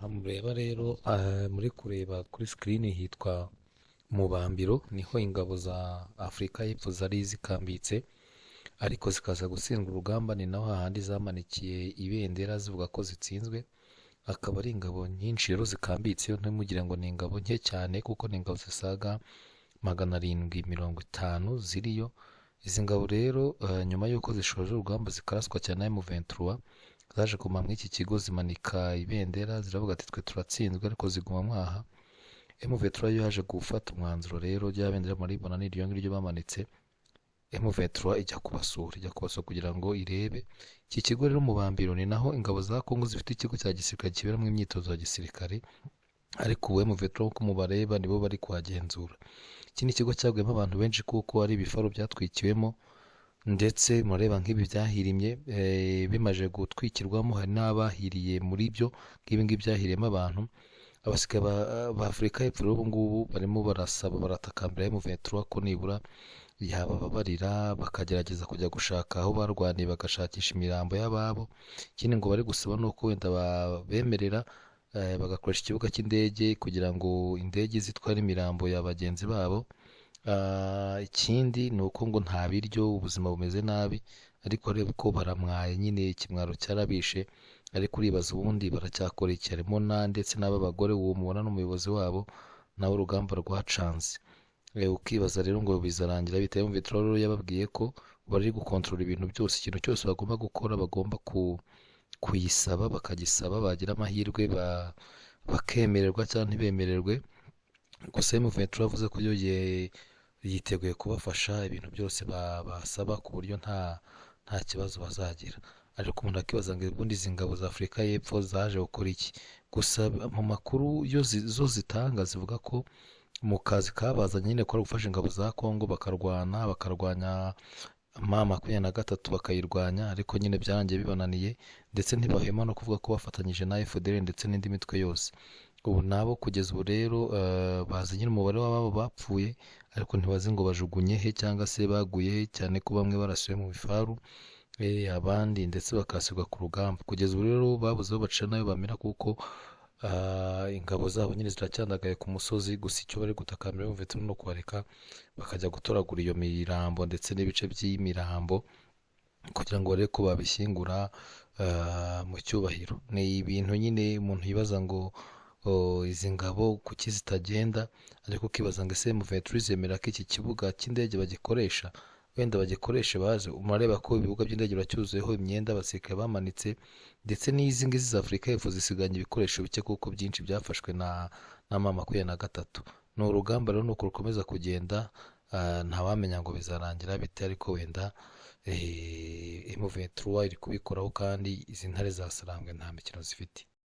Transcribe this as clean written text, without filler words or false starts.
Mureba rero muri kureba kuri screen hitwa Mubambiro, niho ingabo za Afurika y'Epfo zari zikambitse ariko zikaza gutsindwa urugamba, ni naho hahandi zamanikiye ibendera zivuga ko zitsinzwe. Akaba ari ingabo nyinshi rero zikambitse, ntimugire ngo ni ingabo nke cyane kuko ni ingabo zisaga 750 ziriyo. Izi ngabo rero nyuma y'uko zishoje urugamba zikaraswa cyane na M23, zaje kuma muri iki kigo zimanika ibendera ziravuga ati twe turatsinzwe, ariko ziguma mwaha. M23 yo yaje gufata umwanzuro rero rya bendera muri bona n'iryo ngiryo bamanitse. M23 ijya kubasura kugira ngo irebe iki kigo rero Mubambiro. Ni naho ingabo za Kongo zifite ikigo cya gisirikare kiberamo imyitozo ya gisirikare, ariko ubu M23 uko mubareba nibo bari kuhagenzura. Iki ni ikigo cyaguyemo abantu benshi kuko ari ibifaro byatwikiwemo, ndetse mureba nk'ibi byahirimye bimaje gutwikirwamo, hari n'abahiriye muri byo. Nk'ibi ngibi byahiriyemo abantu. Abasirikare ba Afurika y'Epfo ubu ngubu barimo barasaba, baratakambira M23 ko nibura yabababarira bakagerageza kujya gushaka aho barwaniye, bagashakisha imirambo y'ababo. Ikindi ngo bari gusaba ni uko wenda babemerera bagakoresha ikibuga cy'indege kugira ngo indege zitware imirambo ya bagenzi babo. Ikindi ni uko ngo nta biryo, ubuzima bumeze nabi, ariko reba ko baramwaye nyine, ikimwaro cyarabishe. Ariko uribaza ubundi baracyakora iki? Harimo ndetse n'aba bagore uwo mubona n'umuyobozi wabo nawe urugamba rwacanze. Ukibaza rero ngo bizarangira bitewe. M23 rero yababwiye ko bari gukontorora ibintu byose, ikintu cyose bagomba gukora bagomba kuyisaba, bakagisaba, bagira amahirwe bakemererwa cyangwa ntibemererwe. Gusa M23 yavuze ko yo yiteguye kubafasha ibintu byose basaba, ku buryo nta kibazo bazagira. Ariko umuntu akibaza ngo ubundi izi ngabo za Afurika y'Epfo zaje gukora iki? Gusa mu makuru zo zitanga zivuga ko mu kazi kabazanye nyine ko gufasha ingabo za Kongo bakarwanya M23 bakayirwanya, ariko nyine byarangiye bibananiye, ndetse ntibahema no kuvuga ko bafatanyije na FDL ndetse n'indi mitwe yose. Ubu nabo kugeza ubu rero bazi nyine umubare w'ababo bapfuye, ariko ntibazi ngo bajugunye he cyangwa se baguye he, cyane ko bamwe barasiwe mu bifaru, abandi ndetse bakasirwa ku rugamba. Kugeza ubu rero babuze aho bacira nayo bamera, kuko ingabo zabo nyine ziracyandagaye ku musozi. Gusa icyo bari gutakambira M23 no kubareka bakajya gutoragura iyo mirambo ndetse n'ibice by'imirambo kugira ngo barebe ko babishyingura mu cyubahiro. Ni ibintu nyine umuntu yibaza ngo izi ngabo kuki zitagenda, ariko ukibaza ngo ese M23 zemera ko iki kibuga cy'indege bagikoresha, wenda bagikoreshe baze. Umureba ko ibibuga by'indege biracyuzuyeho imyenda abasirikare bamanitse, ndetse n'izi ngizi za Afurika y'Epfo zisiganye ibikoresho bike kuko byinshi byafashwe na M23. Ni urugamba rero nuko rukomeza kugenda, ntawamenya ngo bizarangira bite, ariko wenda M23 iri kubikoraho, kandi izi ntare za Sarambwe nta mikino zifite.